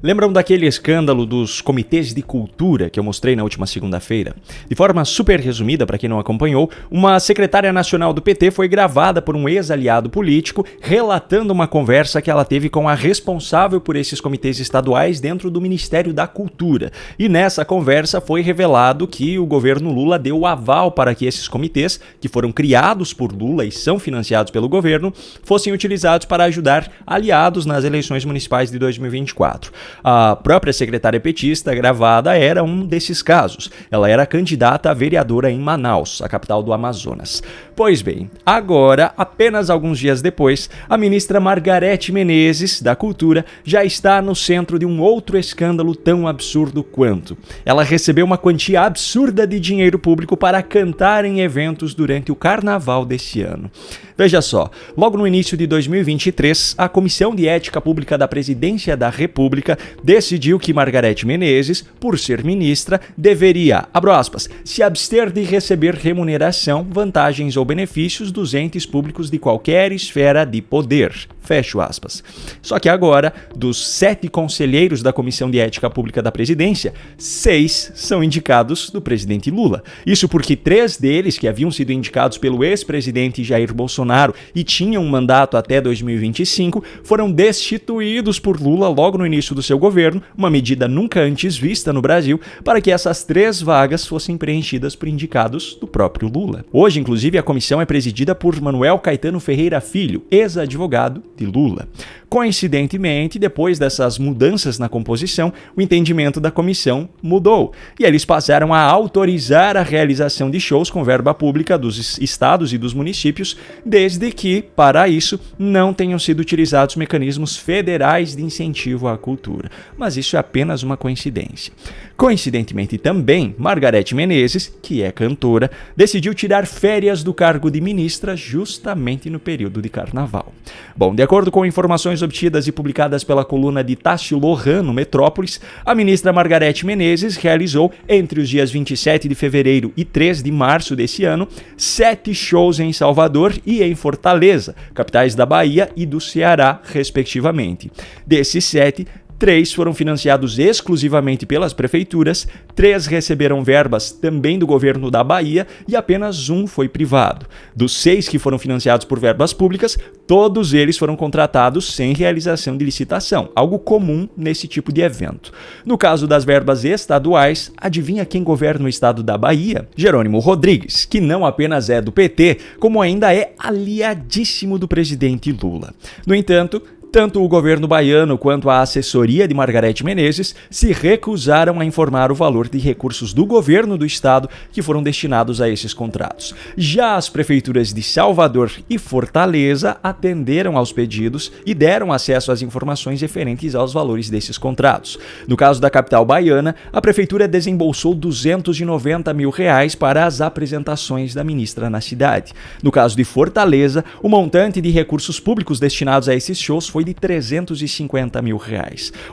Lembram daquele escândalo dos comitês de cultura que eu mostrei na última segunda-feira? De forma super resumida, para quem não acompanhou, uma secretária nacional do PT foi gravada por um ex-aliado político relatando uma conversa que ela teve com a responsável por esses comitês estaduais dentro do Ministério da Cultura. E nessa conversa foi revelado que o governo Lula deu o aval para que esses comitês, que foram criados por Lula e são financiados pelo governo, fossem utilizados para ajudar aliados nas eleições municipais de 2024. A própria secretária petista gravada era um desses casos. Ela era candidata a vereadora em Manaus, a capital do Amazonas. Pois bem, agora, apenas alguns dias depois, a ministra Margarete Menezes, da Cultura, já está no centro de um outro escândalo tão absurdo quanto. Ela recebeu uma quantia absurda de dinheiro público para cantar em eventos durante o carnaval desse ano. Veja só, logo no início de 2023, a Comissão de Ética Pública da Presidência da República decidiu que Margarete Menezes, por ser ministra, deveria, abro aspas, se abster de receber remuneração, vantagens ou benefícios dos entes públicos de qualquer esfera de poder. Fecho aspas. Só que agora, dos 7 conselheiros da Comissão de Ética Pública da Presidência, 6 são indicados do presidente Lula. Isso porque 3 deles, que haviam sido indicados pelo ex-presidente Jair Bolsonaro e tinham um mandato até 2025, foram destituídos por Lula logo no início do seu governo, uma medida nunca antes vista no Brasil, para que essas 3 vagas fossem preenchidas por indicados do próprio Lula. Hoje, inclusive, a comissão é presidida por Manuel Caetano Ferreira Filho, ex-advogado de Lula. Coincidentemente, depois dessas mudanças na composição, o entendimento da comissão mudou e eles passaram a autorizar a realização de shows com verba pública dos estados e dos municípios, desde que, para isso, não tenham sido utilizados mecanismos federais de incentivo à cultura. Mas isso é apenas uma coincidência. Coincidentemente também, Margarete Menezes, que é cantora, decidiu tirar férias do cargo de ministra justamente no período de carnaval. Bom, de acordo com informações obtidas e publicadas pela coluna de Tássio Lohan no Metrópolis, a ministra Margarete Menezes realizou, entre os dias 27 de fevereiro e 3 de março desse ano, 7 shows em Salvador e em Fortaleza, capitais da Bahia e do Ceará, respectivamente. Desses 7, 3 foram financiados exclusivamente pelas prefeituras, 3 receberam verbas também do governo da Bahia e apenas 1 foi privado. Dos 6 que foram financiados por verbas públicas, todos eles foram contratados sem realização de licitação, algo comum nesse tipo de evento. No caso das verbas estaduais, adivinha quem governa o estado da Bahia? Jerônimo Rodrigues, que não apenas é do PT, como ainda é aliadíssimo do presidente Lula. No entanto, tanto o governo baiano quanto a assessoria de Margarete Menezes se recusaram a informar o valor de recursos do governo do estado que foram destinados a esses contratos. Já as prefeituras de Salvador e Fortaleza atenderam aos pedidos e deram acesso às informações referentes aos valores desses contratos. No caso da capital baiana, a prefeitura desembolsou R$290 mil para as apresentações da ministra na cidade. No caso de Fortaleza, o montante de recursos públicos destinados a esses shows foi de R$350 mil.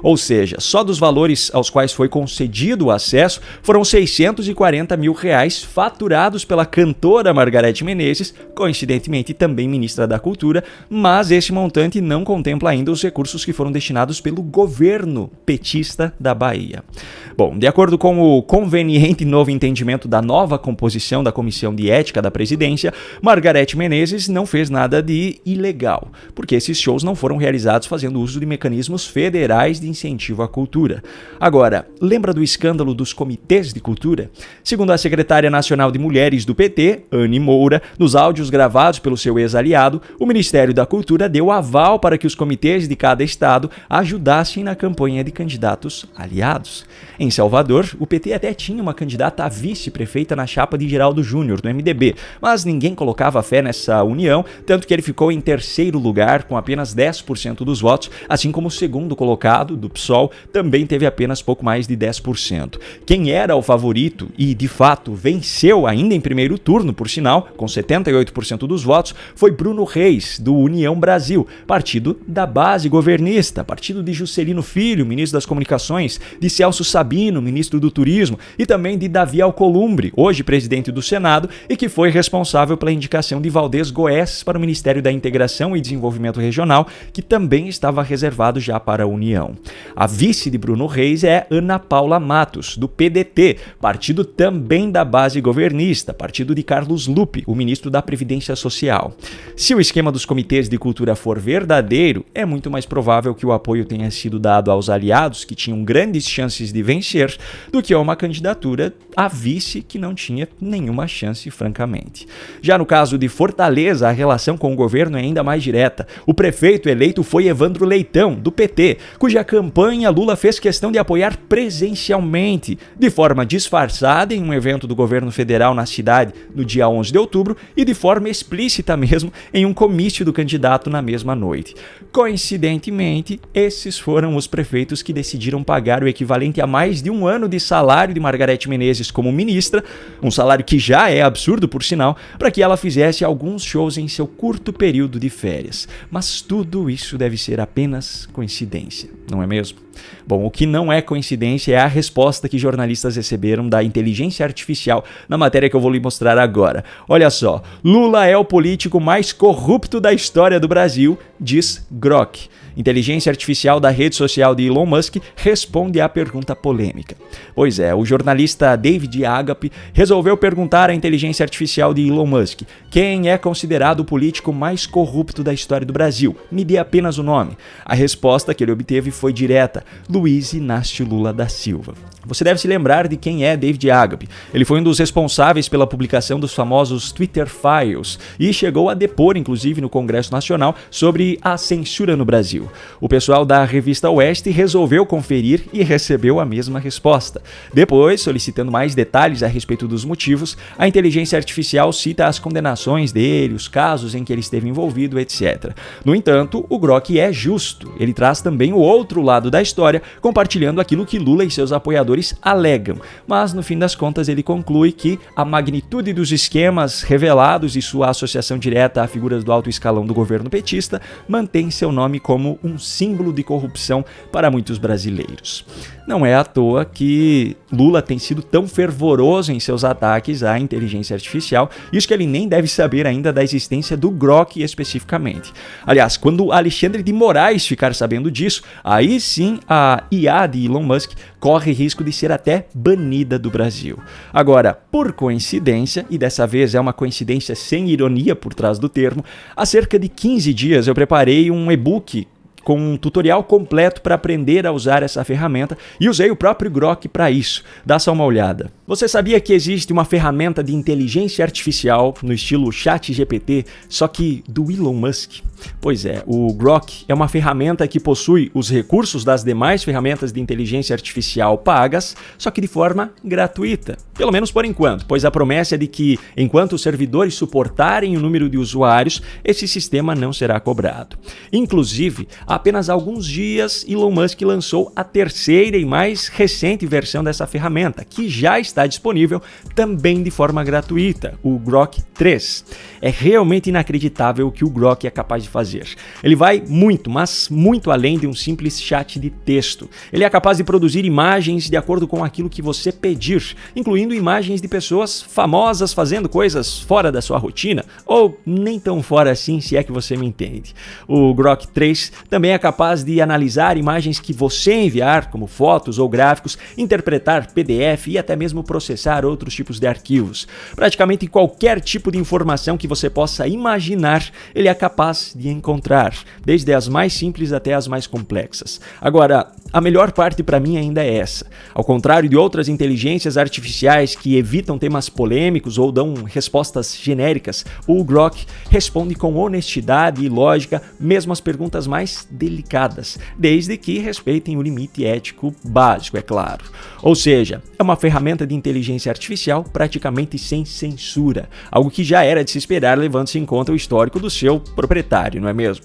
Ou seja, só dos valores aos quais foi concedido o acesso foram R$640 mil faturados pela cantora Margarete Menezes, coincidentemente também ministra da Cultura, mas esse montante não contempla ainda os recursos que foram destinados pelo governo petista da Bahia. Bom, de acordo com o conveniente novo entendimento da nova composição da Comissão de Ética da Presidência, Margarete Menezes não fez nada de ilegal, porque esses shows não foram realizados fazendo uso de mecanismos federais de incentivo à cultura. Agora, lembra do escândalo dos comitês de cultura? Segundo a secretária nacional de Mulheres do PT, Anny Moura, nos áudios gravados pelo seu ex-aliado, o Ministério da Cultura deu aval para que os comitês de cada estado ajudassem na campanha de candidatos aliados. Em Salvador, o PT até tinha uma candidata a vice-prefeita na chapa de Geraldo Júnior, do MDB, mas ninguém colocava fé nessa união, tanto que ele ficou em terceiro lugar com apenas 10% dos votos, assim como o segundo colocado, do PSOL, também teve apenas pouco mais de 10%. Quem era o favorito e, de fato, venceu ainda em primeiro turno, por sinal, com 78% dos votos, foi Bruno Reis, do União Brasil, partido da base governista, partido de Juscelino Filho, ministro das Comunicações, de Celso Sabino, ministro do Turismo, e também de Davi Alcolumbre, hoje presidente do Senado, e que foi responsável pela indicação de Valdez Goes para o Ministério da Integração e Desenvolvimento Regional, que também estava reservado já para a União. A vice de Bruno Reis é Ana Paula Matos, do PDT, partido também da base governista, partido de Carlos Lupe, o ministro da Previdência Social. Se o esquema dos comitês de cultura for verdadeiro, é muito mais provável que o apoio tenha sido dado aos aliados que tinham grandes chances de vencer do que a uma candidatura a vice que não tinha nenhuma chance, francamente. Já no caso de Fortaleza, a relação com o governo é ainda mais direta. O prefeito eleito foi Evandro Leitão, do PT, cuja campanha Lula fez questão de apoiar presencialmente, de forma disfarçada em um evento do governo federal na cidade no dia 11 de outubro e de forma explícita mesmo em um comício do candidato na mesma noite. Coincidentemente, esses foram os prefeitos que decidiram pagar o equivalente a mais de um ano de salário de Margarete Menezes como ministra, um salário que já é absurdo por sinal, para que ela fizesse alguns shows em seu curto período de férias. Mas tudo isso deve ser apenas coincidência, não é mesmo? Bom, o que não é coincidência é a resposta que jornalistas receberam da inteligência artificial na matéria que eu vou lhe mostrar agora. Olha só, Lula é o político mais corrupto da história do Brasil, diz Grok. Inteligência artificial da rede social de Elon Musk responde à pergunta polêmica. Pois é, o jornalista David Agape resolveu perguntar à inteligência artificial de Elon Musk quem é considerado o político mais corrupto da história do Brasil. Me dê apenas o nome. A resposta que ele obteve foi direta: Luiz Inácio Lula da Silva. Você deve se lembrar de quem é David Agape. Ele foi um dos responsáveis pela publicação dos famosos Twitter Files e chegou a depor, inclusive, no Congresso Nacional sobre a censura no Brasil. O pessoal da revista Oeste resolveu conferir e recebeu a mesma resposta. Depois, solicitando mais detalhes a respeito dos motivos, a inteligência artificial cita as condenações dele, os casos em que ele esteve envolvido, etc. No entanto, o Grok é justo. Ele traz também o outro lado da história, compartilhando aquilo que Lula e seus apoiadores alegam. Mas, no fim das contas, ele conclui que a magnitude dos esquemas revelados e sua associação direta a figuras do alto escalão do governo petista mantém seu nome como um símbolo de corrupção para muitos brasileiros. Não é à toa que Lula tem sido tão fervoroso em seus ataques à inteligência artificial, isso que ele nem deve saber ainda da existência do Grok especificamente. Aliás, quando Alexandre de Moraes ficar sabendo disso, aí sim a IA de Elon Musk corre risco de ser até banida do Brasil. Agora, por coincidência, e dessa vez é uma coincidência sem ironia por trás do termo, há cerca de 15 dias eu preparei um e-book com um tutorial completo para aprender a usar essa ferramenta e usei o próprio Grok para isso. Dá só uma olhada. Você sabia que existe uma ferramenta de inteligência artificial no estilo ChatGPT, só que do Elon Musk? Pois é, o Grok é uma ferramenta que possui os recursos das demais ferramentas de inteligência artificial pagas, só que de forma gratuita. Pelo menos por enquanto, pois a promessa é de que, enquanto os servidores suportarem o número de usuários, esse sistema não será cobrado. Inclusive, há apenas alguns dias, Elon Musk lançou a terceira e mais recente versão dessa ferramenta, que já está disponível também de forma gratuita, o Grok 3. É realmente inacreditável o que o Grok é capaz de fazer. Ele vai muito, mas muito além de um simples chat de texto. Ele é capaz de produzir imagens de acordo com aquilo que você pedir, incluindo imagens de pessoas famosas fazendo coisas fora da sua rotina, ou nem tão fora assim, se é que você me entende. O Grok 3 também é capaz de analisar imagens que você enviar, como fotos ou gráficos, interpretar PDF e até mesmo processar outros tipos de arquivos. Praticamente qualquer tipo de informação que você possa imaginar, ele é capaz de encontrar, desde as mais simples até as mais complexas. Agora, a melhor parte para mim ainda é essa. Ao contrário de outras inteligências artificiais que evitam temas polêmicos ou dão respostas genéricas, o Grok responde com honestidade e lógica, mesmo as perguntas mais delicadas, desde que respeitem o limite ético básico, é claro. Ou seja, é uma ferramenta de inteligência artificial praticamente sem censura, algo que já era de se esperar levando-se em conta o histórico do seu proprietário, não é mesmo?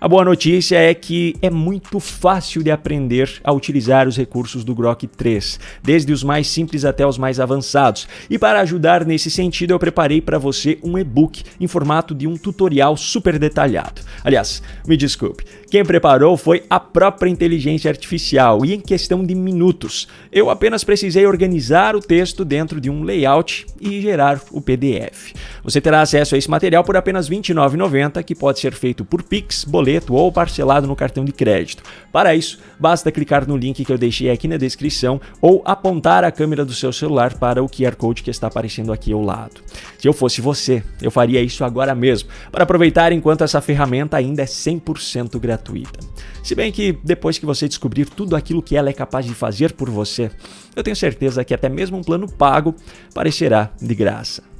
A boa notícia é que é muito fácil de aprender a utilizar os recursos do Grok 3, desde os mais simples até os mais avançados. E para ajudar nesse sentido, eu preparei para você um e-book em formato de um tutorial super detalhado. Aliás, me desculpe, quem preparou foi a própria inteligência artificial e em questão de minutos. Eu apenas precisei organizar o texto dentro de um layout e gerar o PDF. Você terá acesso a esse material por apenas R$ 29,90, que pode ser feito por Pix, boleto boleto ou parcelado no cartão de crédito. Para isso, basta clicar no link que eu deixei aqui na descrição ou apontar a câmera do seu celular para o QR Code que está aparecendo aqui ao lado. Se eu fosse você, eu faria isso agora mesmo, para aproveitar enquanto essa ferramenta ainda é 100% gratuita. Se bem que depois que você descobrir tudo aquilo que ela é capaz de fazer por você, eu tenho certeza que até mesmo um plano pago parecerá de graça.